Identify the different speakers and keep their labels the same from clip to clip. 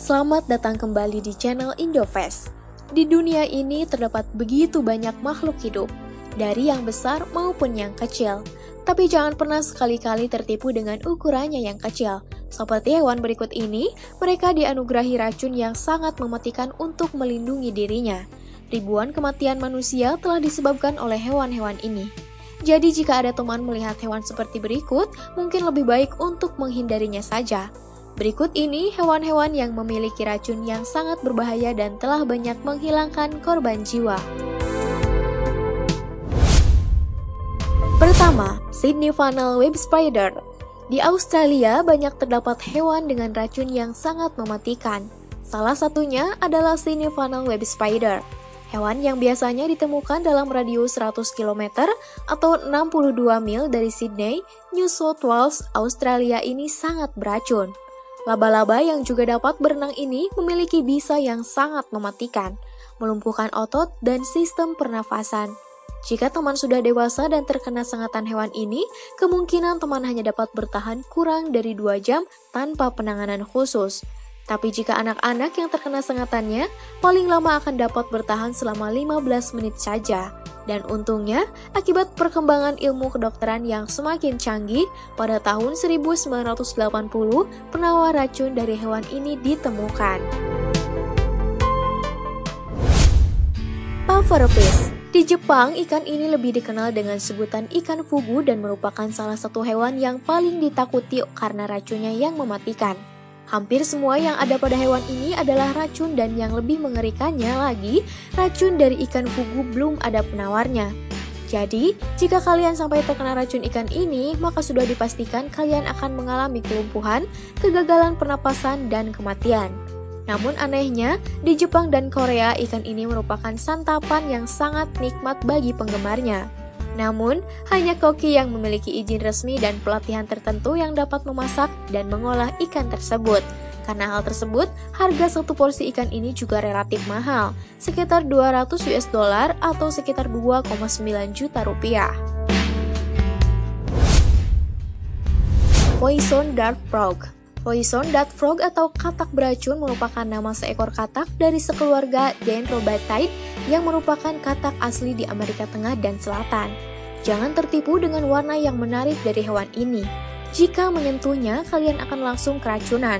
Speaker 1: Selamat datang kembali di channel Indofest. Di dunia ini terdapat begitu banyak makhluk hidup, dari yang besar maupun yang kecil. Tapi jangan pernah sekali-kali tertipu dengan ukurannya yang kecil. Seperti hewan berikut ini, mereka dianugerahi racun yang sangat mematikan untuk melindungi dirinya. Ribuan kematian manusia telah disebabkan oleh hewan-hewan ini. Jadi jika ada teman melihat hewan seperti berikut, mungkin lebih baik untuk menghindarinya saja. Berikut ini hewan-hewan yang memiliki racun yang sangat berbahaya dan telah banyak menghilangkan korban jiwa. Pertama, Sydney Funnel Web Spider. Di Australia banyak terdapat hewan dengan racun yang sangat mematikan. Salah satunya adalah Sydney Funnel Web Spider. Hewan yang biasanya ditemukan dalam radius 100 km atau 62 mil dari Sydney, New South Wales, Australia ini sangat beracun. Laba-laba yang juga dapat berenang ini memiliki bisa yang sangat mematikan, melumpuhkan otot dan sistem pernafasan. Jika teman sudah dewasa dan terkena sengatan hewan ini, kemungkinan teman hanya dapat bertahan kurang dari 2 jam tanpa penanganan khusus. Tapi jika anak-anak yang terkena sengatannya, paling lama akan dapat bertahan selama 15 menit saja. Dan untungnya, akibat perkembangan ilmu kedokteran yang semakin canggih, pada tahun 1980, penawar racun dari hewan ini ditemukan. Pufferfish. Di Jepang, ikan ini lebih dikenal dengan sebutan ikan fugu dan merupakan salah satu hewan yang paling ditakuti karena racunnya yang mematikan. Hampir semua yang ada pada hewan ini adalah racun dan yang lebih mengerikannya lagi, racun dari ikan fugu belum ada penawarnya. Jadi, jika kalian sampai terkena racun ikan ini, maka sudah dipastikan kalian akan mengalami kelumpuhan, kegagalan pernapasan, dan kematian. Namun anehnya, di Jepang dan Korea ikan ini merupakan santapan yang sangat nikmat bagi penggemarnya. Namun, hanya koki yang memiliki izin resmi dan pelatihan tertentu yang dapat memasak dan mengolah ikan tersebut. Karena hal tersebut, harga satu porsi ikan ini juga relatif mahal, sekitar 200 US dollar atau sekitar 2,9 juta rupiah. Poison Dart Frog. Poison Dart Frog atau katak beracun merupakan nama seekor katak dari sekeluarga Dendrobatidae yang merupakan katak asli di Amerika Tengah dan Selatan. Jangan tertipu dengan warna yang menarik dari hewan ini. Jika menyentuhnya, kalian akan langsung keracunan.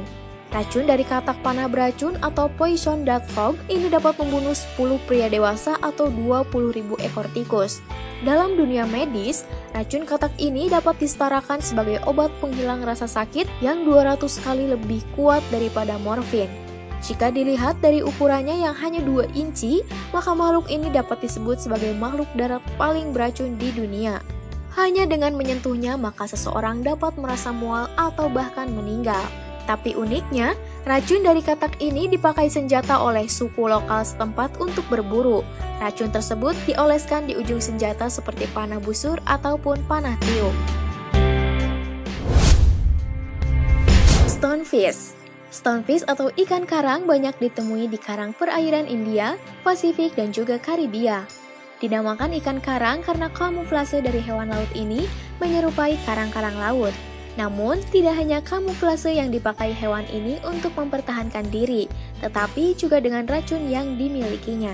Speaker 1: Racun dari katak panah beracun atau Poison Dart Frog ini dapat membunuh 10 pria dewasa atau 20.000 ekor tikus. Dalam dunia medis, racun katak ini dapat disetarakan sebagai obat penghilang rasa sakit yang 200 kali lebih kuat daripada morfin. Jika dilihat dari ukurannya yang hanya 2 inci, maka makhluk ini dapat disebut sebagai makhluk darat paling beracun di dunia. Hanya dengan menyentuhnya, maka seseorang dapat merasa mual atau bahkan meninggal. Tapi uniknya, racun dari katak ini dipakai senjata oleh suku lokal setempat untuk berburu. Racun tersebut dioleskan di ujung senjata seperti panah busur ataupun panah tiup. Stonefish. Stonefish atau ikan karang banyak ditemui di karang perairan India, Pasifik, dan juga Karibia. Dinamakan ikan karang karena kamuflase dari hewan laut ini menyerupai karang-karang laut. Namun, tidak hanya kamuflase yang dipakai hewan ini untuk mempertahankan diri, tetapi juga dengan racun yang dimilikinya.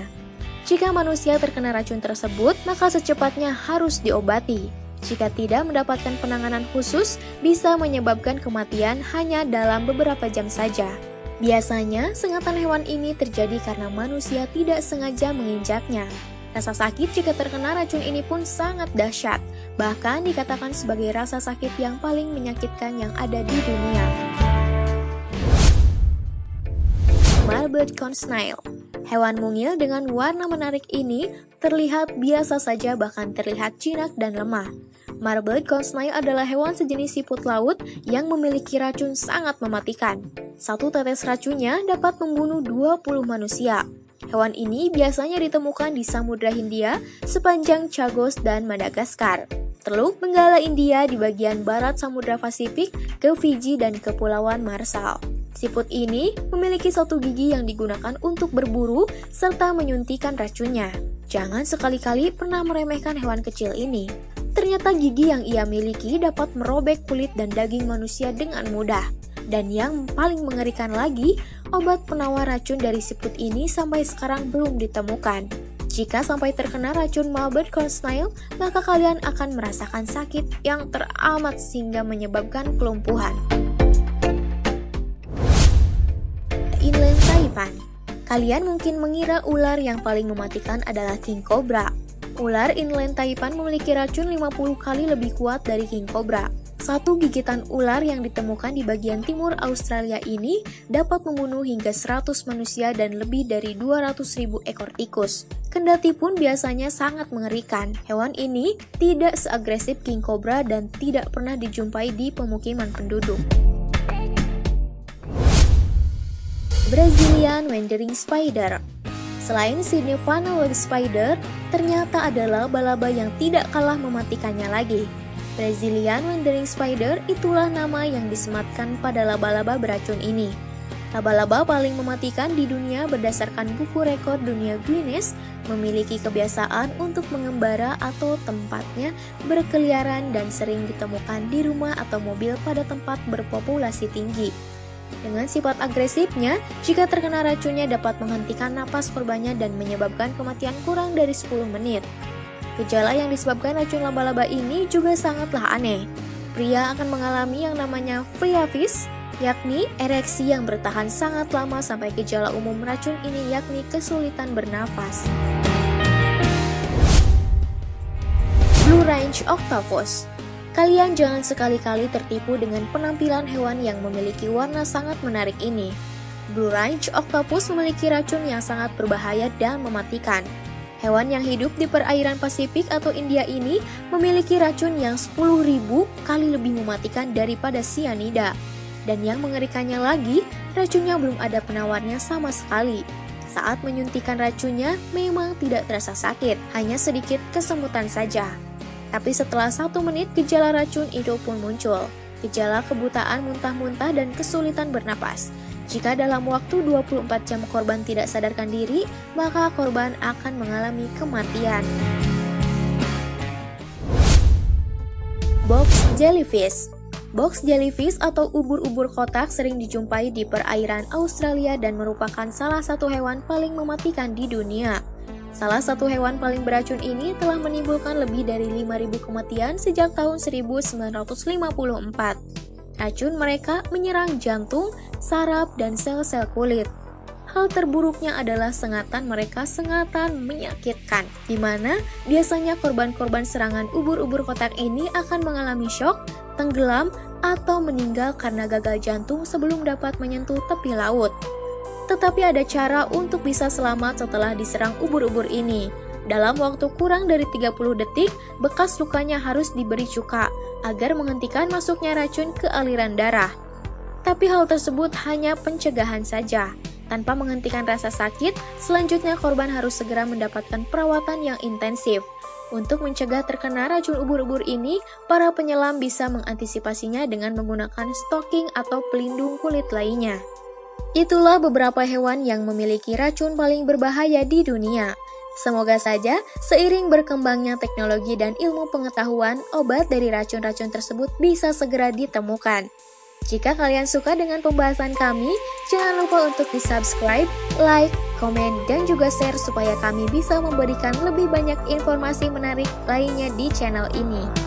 Speaker 1: Jika manusia terkena racun tersebut, maka secepatnya harus diobati. Jika tidak mendapatkan penanganan khusus, bisa menyebabkan kematian hanya dalam beberapa jam saja. Biasanya, sengatan hewan ini terjadi karena manusia tidak sengaja menginjaknya. Rasa sakit jika terkena racun ini pun sangat dahsyat, bahkan dikatakan sebagai rasa sakit yang paling menyakitkan yang ada di dunia. Marbled Corn Snail. Hewan mungil dengan warna menarik ini terlihat biasa saja, bahkan terlihat jinak dan lemah. Marbled Corn Snail adalah hewan sejenis siput laut yang memiliki racun sangat mematikan. Satu tetes racunnya dapat membunuh 20 manusia. Hewan ini biasanya ditemukan di Samudra Hindia sepanjang Chagos dan Madagaskar. Teluk Benggala India di bagian barat Samudra Pasifik ke Fiji dan Kepulauan Marshall. Siput ini memiliki satu gigi yang digunakan untuk berburu serta menyuntikkan racunnya. Jangan sekali-kali pernah meremehkan hewan kecil ini. Ternyata gigi yang ia miliki dapat merobek kulit dan daging manusia dengan mudah. Dan yang paling mengerikan lagi, obat penawar racun dari siput ini sampai sekarang belum ditemukan. Jika sampai terkena racun Malbert corn snail, maka kalian akan merasakan sakit yang teramat sehingga menyebabkan kelumpuhan. Inland Taipan. Kalian mungkin mengira ular yang paling mematikan adalah king cobra. Ular inland Taipan memiliki racun 50 kali lebih kuat dari king cobra. Satu gigitan ular yang ditemukan di bagian timur Australia ini dapat membunuh hingga 100 manusia dan lebih dari 200.000 ekor tikus. Kendati pun biasanya sangat mengerikan, hewan ini tidak seagresif king cobra dan tidak pernah dijumpai di pemukiman penduduk. Brazilian Wandering Spider. Selain Sydney Funnel Web Spider, ternyata ada laba-laba yang tidak kalah mematikannya lagi. Brazilian Wandering Spider itulah nama yang disematkan pada laba-laba beracun ini. Laba-laba paling mematikan di dunia berdasarkan buku rekor dunia Guinness memiliki kebiasaan untuk mengembara atau tempatnya berkeliaran dan sering ditemukan di rumah atau mobil pada tempat berpopulasi tinggi. Dengan sifat agresifnya, jika terkena racunnya dapat menghentikan napas korbannya dan menyebabkan kematian kurang dari 10 menit. Gejala yang disebabkan racun laba-laba ini juga sangatlah aneh. Pria akan mengalami yang namanya phreavis, yakni ereksi yang bertahan sangat lama sampai gejala umum racun ini yakni kesulitan bernafas. Blue Range Octopus. Kalian jangan sekali-kali tertipu dengan penampilan hewan yang memiliki warna sangat menarik ini. Blue Range Octopus memiliki racun yang sangat berbahaya dan mematikan. Hewan yang hidup di perairan Pasifik atau India ini memiliki racun yang 10.000 kali lebih mematikan daripada sianida. Dan yang mengerikannya lagi, racunnya belum ada penawarnya sama sekali. Saat menyuntikkan racunnya memang tidak terasa sakit, hanya sedikit kesemutan saja. Tapi setelah 1 menit gejala racun itu pun muncul. Gejala kebutaan muntah-muntah dan kesulitan bernapas. Jika dalam waktu 24 jam korban tidak sadarkan diri, maka korban akan mengalami kematian. Box Jellyfish. Box jellyfish atau ubur-ubur kotak sering dijumpai di perairan Australia dan merupakan salah satu hewan paling mematikan di dunia. Salah satu hewan paling beracun ini telah menimbulkan lebih dari 5.000 kematian sejak tahun 1954. Racun mereka menyerang jantung, saraf, dan sel-sel kulit. Hal terburuknya adalah sengatan mereka sengatan menyakitkan, di mana biasanya korban-korban serangan ubur-ubur kotak ini akan mengalami syok, tenggelam, atau meninggal karena gagal jantung sebelum dapat menyentuh tepi laut. Tetapi ada cara untuk bisa selamat setelah diserang ubur-ubur ini. Dalam waktu kurang dari 30 detik, bekas lukanya harus diberi cuka agar menghentikan masuknya racun ke aliran darah. Tapi hal tersebut hanya pencegahan saja. Tanpa menghentikan rasa sakit, selanjutnya korban harus segera mendapatkan perawatan yang intensif. Untuk mencegah terkena racun ubur-ubur ini, para penyelam bisa mengantisipasinya dengan menggunakan stocking atau pelindung kulit lainnya. Itulah beberapa hewan yang memiliki racun paling berbahaya di dunia. Semoga saja seiring berkembangnya teknologi dan ilmu pengetahuan, obat dari racun-racun tersebut bisa segera ditemukan. Jika kalian suka dengan pembahasan kami, jangan lupa untuk di-subscribe, like, komen, dan juga share supaya kami bisa memberikan lebih banyak informasi menarik lainnya di channel ini.